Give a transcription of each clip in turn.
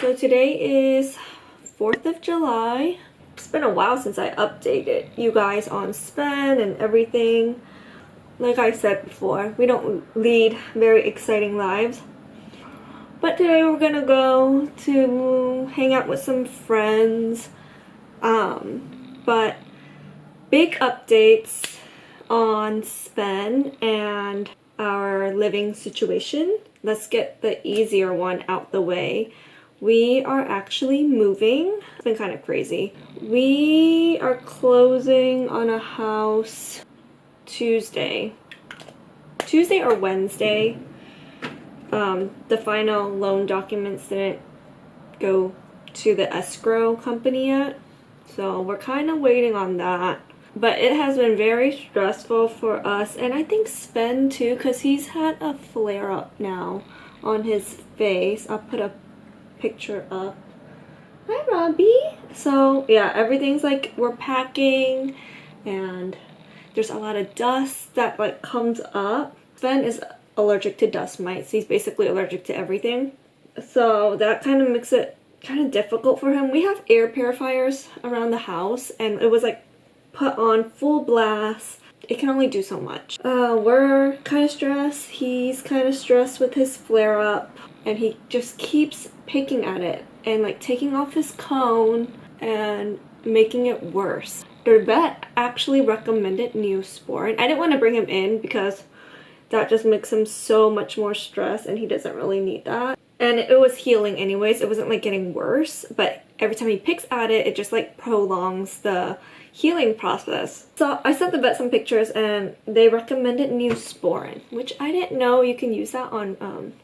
So today is 4th of July. It's been a while since I updated you guys on Sven and everything. Like I said before, we don't lead very exciting lives. But today we're gonna go to hang out with some friends. But big updates on Sven and our living situation. Let's get the easier one out the way. We are actually moving. It's been kind of crazy. We are closing on a house Tuesday or Wednesday. The final loan documents didn't go to the escrow company yet, so we're kind of waiting on that. But it has been very stressful for us, and I think Sven too, because he's had a flare-up now on his face. I'll put a picture up. Hi, Robbie. So yeah, everything's like we're packing, and there's a lot of dust that like comes up. Sven is allergic to dust mites. He's basically allergic to everything, so that kind of makes it kind of difficult for him. We have air purifiers around the house, and it was like put on full blast. It can only do so much. We're kind of stressed. He's kind of stressed with his flare-up, and he just keeps picking at it and like taking off his cone and making it worse. The vet actually recommended Neosporin. I didn't want to bring him in because that just makes him so much more stressed, and he doesn't really need that. And it was healing anyways. It wasn't like getting worse, but every time he picks at it, it just like prolongs the healing process. So I sent the vet some pictures, and they recommended Neosporin, which I didn't know you can use that on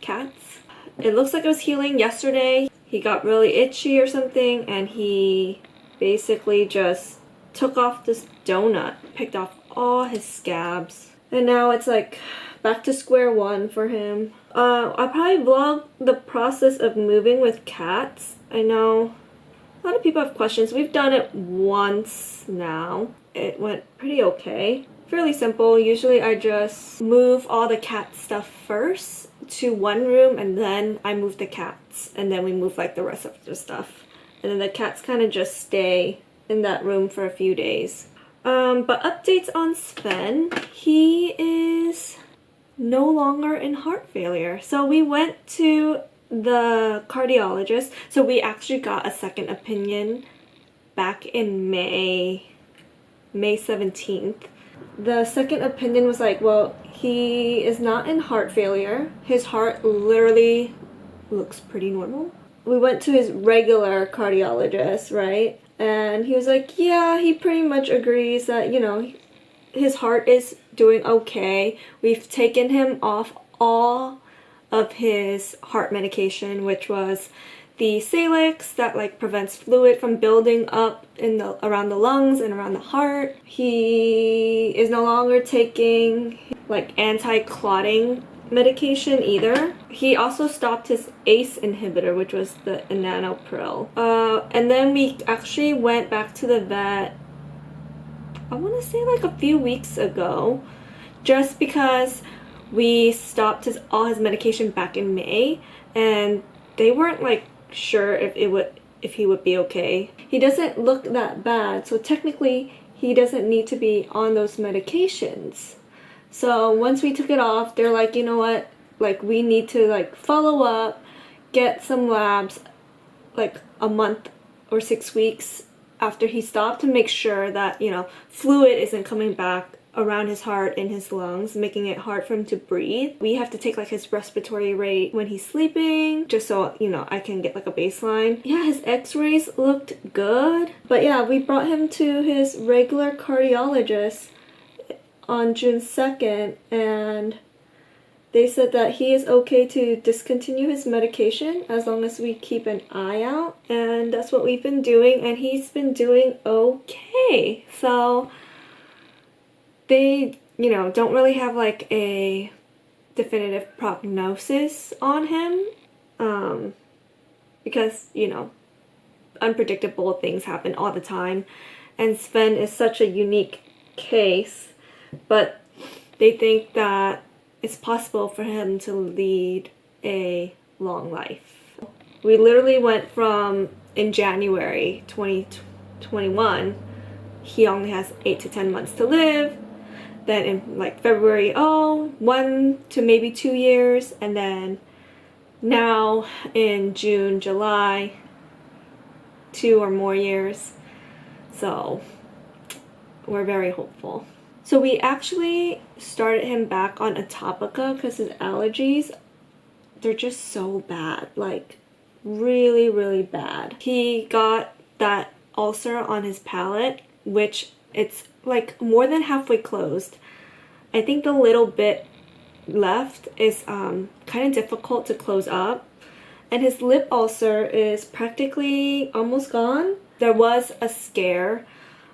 cats. It looks like it was healing yesterday. He got really itchy or something, and he basically just took off this donut, picked off all his scabs. And now it's like back to square one for him. I'll probably vlog the process of moving with cats. I know a lot of people have questions. We've done it once now. It went pretty okay. Fairly simple. Usually I just move all the cat stuff first to one room, and then I move the cats, and then we move like the rest of the stuff. And then the cats kind of just stay in that room for a few days. But updates on Sven. He is no longer in heart failure. So we went to the cardiologist. So we actually got a second opinion back in May 17th. The second opinion was like, well, he is not in heart failure. His heart literally looks pretty normal. We went to his regular cardiologist, right? And he was like, yeah, he pretty much agrees that, you know, his heart is doing okay. We've taken him off all of his heart medication, which was the Salix that like prevents fluid from building up in around the lungs and around the heart. He is no longer taking like anti-clotting medication either. He also stopped his ACE inhibitor, which was the enalapril. And then we actually went back to the vet, I want to say like a few weeks ago, just because we stopped all his medication back in May, and they weren't like sure if he would be okay. He doesn't look that bad, so technically he doesn't need to be on those medications. So once we took it off, they're like, you know what, like we need to like follow up, get some labs like a month or 6 weeks after he stopped to make sure that, you know, fluid isn't coming back around his heart and his lungs, making it hard for him to breathe. We have to take like his respiratory rate when he's sleeping, just so, you know, I can get like a baseline. Yeah, his x-rays looked good. But yeah, we brought him to his regular cardiologist on June 2nd, and they said that he is okay to discontinue his medication as long as we keep an eye out, and that's what we've been doing, and he's been doing okay. So they, you know, don't really have like a definitive prognosis on him, because, you know, unpredictable things happen all the time, and Sven is such a unique case. But they think that it's possible for him to lead a long life. We literally went from in January 2021, he only has 8 to 10 months to live. Then in like February, 1 to maybe 2 years. And then now in June, July, 2 or more years. So we're very hopeful. So we actually started him back on Atopica because his allergies, they're just so bad. Like really, really bad. He got that ulcer on his palate, which it's like more than halfway closed. I think the little bit left is kind of difficult to close up. And his lip ulcer is practically almost gone. There was a scare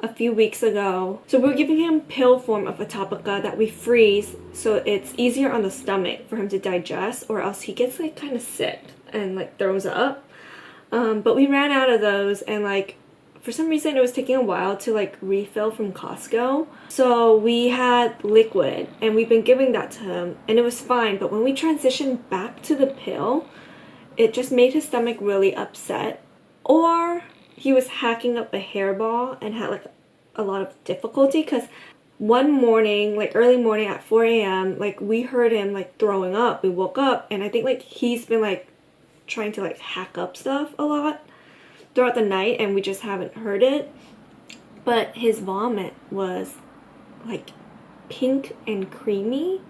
a few weeks ago. So we're giving him pill form of Atopica that we freeze so it's easier on the stomach for him to digest, or else he gets like kind of sick and like throws up. But we ran out of those, and like for some reason it was taking a while to like refill from Costco. So we had liquid and we've been giving that to him and it was fine. But when we transitioned back to the pill, it just made his stomach really upset. Or he was hacking up a hairball and had like a lot of difficulty, because one morning, like early morning at 4 a.m., like we heard him like throwing up. We woke up and I think like he's been like trying to like hack up stuff a lot throughout the night and we just haven't heard it. But his vomit was like pink and creamy,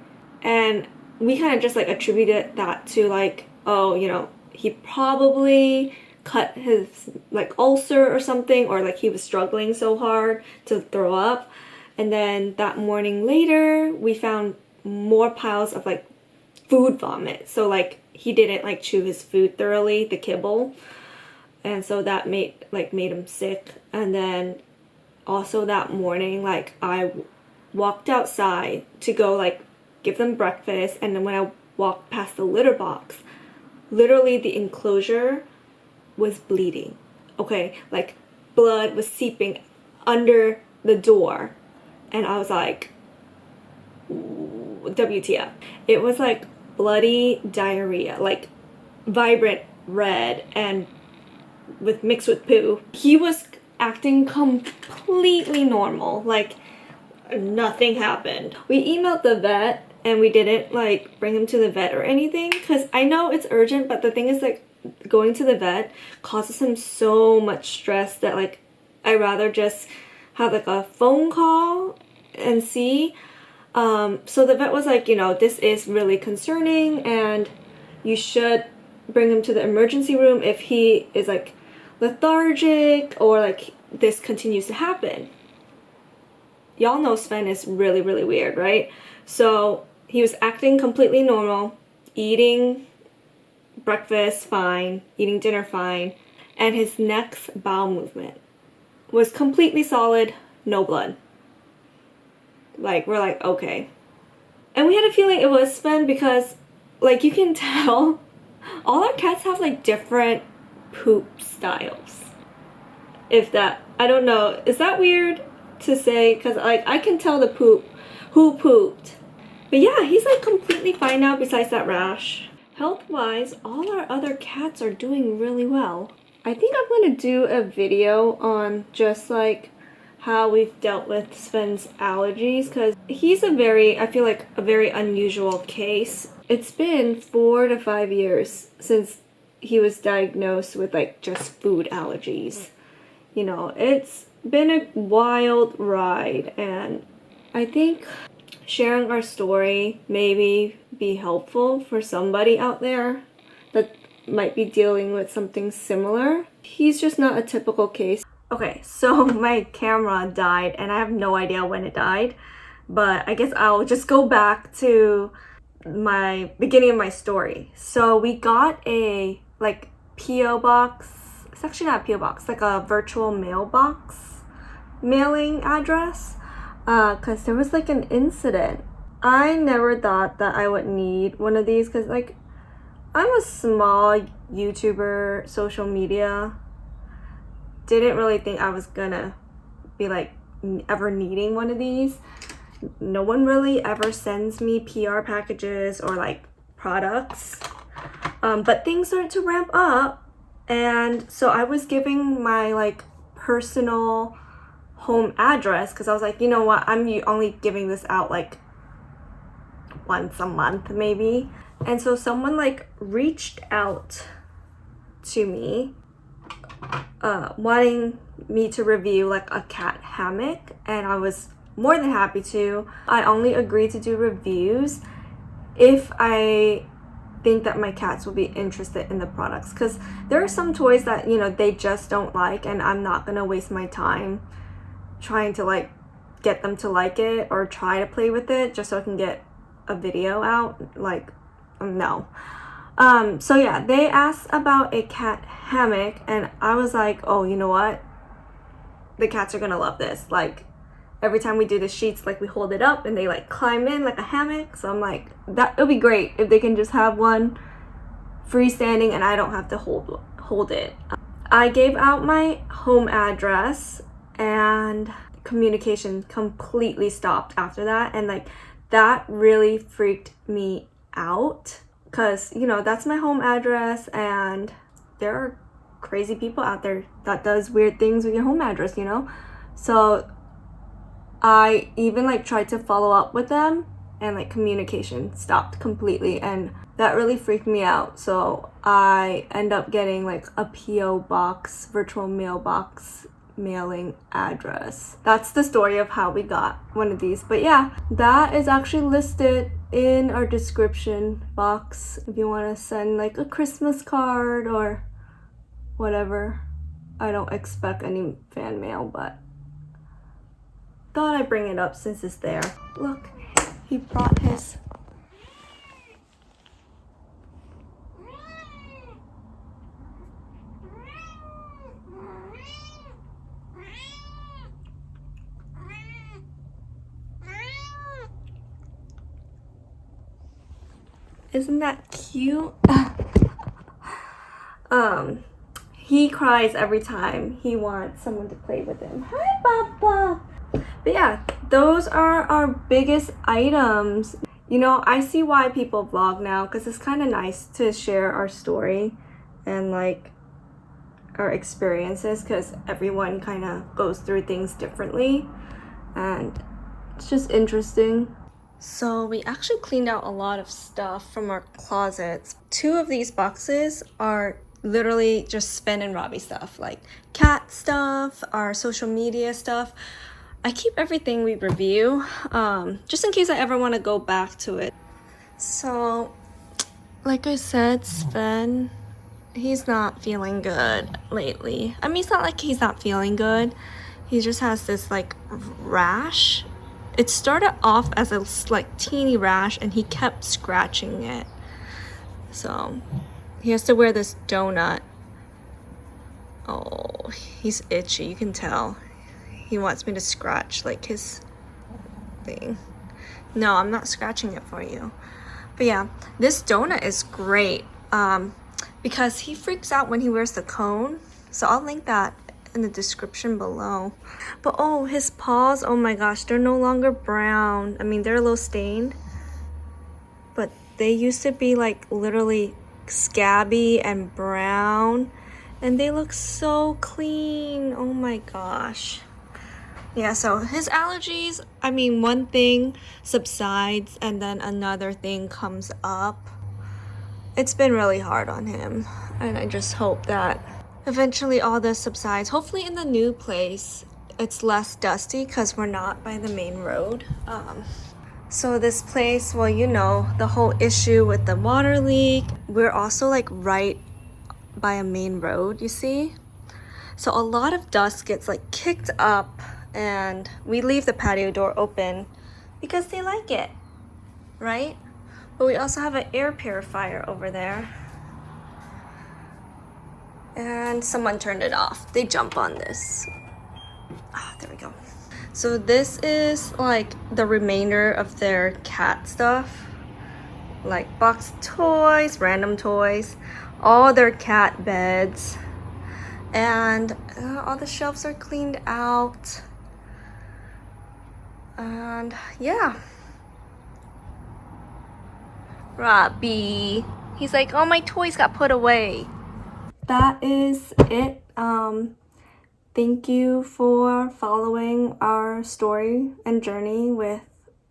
and we kind of just like attributed that to like, oh, you know, he probably cut his like ulcer or something, or like he was struggling so hard to throw up. And then that morning later we found more piles of like food vomit, so like he didn't like chew his food thoroughly, the kibble, and so that made him sick. And then also that morning, like I walked outside to go like give them breakfast, and then when I walked past the litter box, literally the enclosure was bleeding. Okay, like blood was seeping under the door, and I was like, WTF. It was like bloody diarrhea, like vibrant red and mixed with poo. He was acting completely normal, like nothing happened. We emailed the vet and we didn't like bring him to the vet or anything, because I know it's urgent, but the thing is like going to the vet causes him so much stress that like I'd rather just have like a phone call and see. So the vet was like, you know, this is really concerning and you should bring him to the emergency room if he is like lethargic or like this continues to happen. Y'all know Sven is really, really weird, right? So he was acting completely normal, eating breakfast fine, eating dinner fine, and his next bowel movement was completely solid, no blood. Like, we're like, okay. And we had a feeling it was Sven because, like, you can tell all our cats have like different poop styles. If that, I don't know, is that weird to say? Because like I can tell the poop, who pooped. But yeah, he's like completely fine now besides that rash. Health-wise, all our other cats are doing really well. I think I'm going to do a video on just like how we've dealt with Sven's allergies, because he's I feel like a very unusual case. It's been 4 to 5 years since he was diagnosed with like just food allergies. You know, it's been a wild ride, and I think sharing our story maybe be helpful for somebody out there that might be dealing with something similar. He's just not a typical case. Okay, so my camera died and I have no idea when it died, but I guess I'll just go back to my beginning of my story. So we got a like PO box. It's actually not a PO box, like a virtual mailbox mailing address, because there was like an incident. I never thought that I would need one of these because like I'm a small YouTuber, social media. Didn't really think I was gonna be like ever needing one of these. No one really ever sends me PR packages or like products. But things started to ramp up And so I was giving my like personal home address because I was like, you know what, I'm only giving this out like once a month maybe. And so someone like reached out to me wanting me to review like a cat hammock, and I was more than happy to. I only agreed to do reviews if I think that my cats will be interested in the products, because there are some toys that, you know, they just don't like, and I'm not gonna waste my time trying to like get them to like it or try to play with it just so I can get a video out. Like, no. So yeah, they asked about a cat hammock, and I was like, oh, you know what, the cats are gonna love this. Like, every time we do the sheets, like we hold it up and they like climb in like a hammock. So I'm like, that it'll be great if they can just have one freestanding and I don't have to hold it. I gave out my home address and communication completely stopped after that, and like that really freaked me out because, you know, that's my home address and there are crazy people out there that does weird things with your home address, you know. So I even like tried to follow up with them and like communication stopped completely, and that really freaked me out. So I end up getting like a PO box, virtual mailbox mailing address. That's the story of how we got one of these. But yeah, that is actually listed in our description box if you want to send like a Christmas card or whatever. I don't expect any fan mail, but thought I'd bring it up since it's there. Look, he brought his. Isn't that cute? He cries every time he wants someone to play with him. Hi, Papa. But yeah, those are our biggest items. You know, I see why people vlog now, because it's kind of nice to share our story and like our experiences, because everyone kind of goes through things differently and it's just interesting. So we actually cleaned out a lot of stuff from our closets. 2 of these boxes are literally just Sven and Robbie stuff, like cat stuff, our social media stuff. I keep everything we review, just in case I ever want to go back to it. So, like I said, Sven, he's not feeling good lately. I mean, it's not like he's not feeling good. He just has this like rash. It started off as a like teeny rash and he kept scratching it. So he has to wear this donut. Oh, he's itchy, you can tell. He wants me to scratch like his thing. No, I'm not scratching it for you. But yeah, this donut is great because he freaks out when he wears the cone. So I'll link that in the description below. But oh, his paws, oh my gosh, they're no longer brown. I mean, they're a little stained, but they used to be like literally scabby and brown, and they look so clean. Oh my gosh. Yeah, so his allergies, I mean, one thing subsides and then another thing comes up. It's been really hard on him, and I just hope that eventually all this subsides. Hopefully in the new place it's less dusty because we're not by the main road. So this place, well, you know, the whole issue with the water leak, we're also like right by a main road, you see? So a lot of dust gets like kicked up, and we leave the patio door open because they like it, right? But we also have an air purifier over there. And someone turned it off. They jump on this. Ah, there we go. So this is like the remainder of their cat stuff. Like box toys, random toys, all their cat beds. And all the shelves are cleaned out. And yeah. Robbie. He's like, oh, my toys got put away. that is it. Thank you for following our story and journey with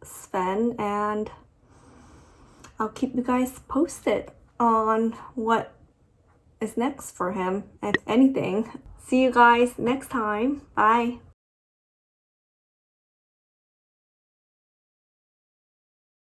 Sven, and I'll keep you guys posted on what is next for him, if anything. See you guys next time. Bye.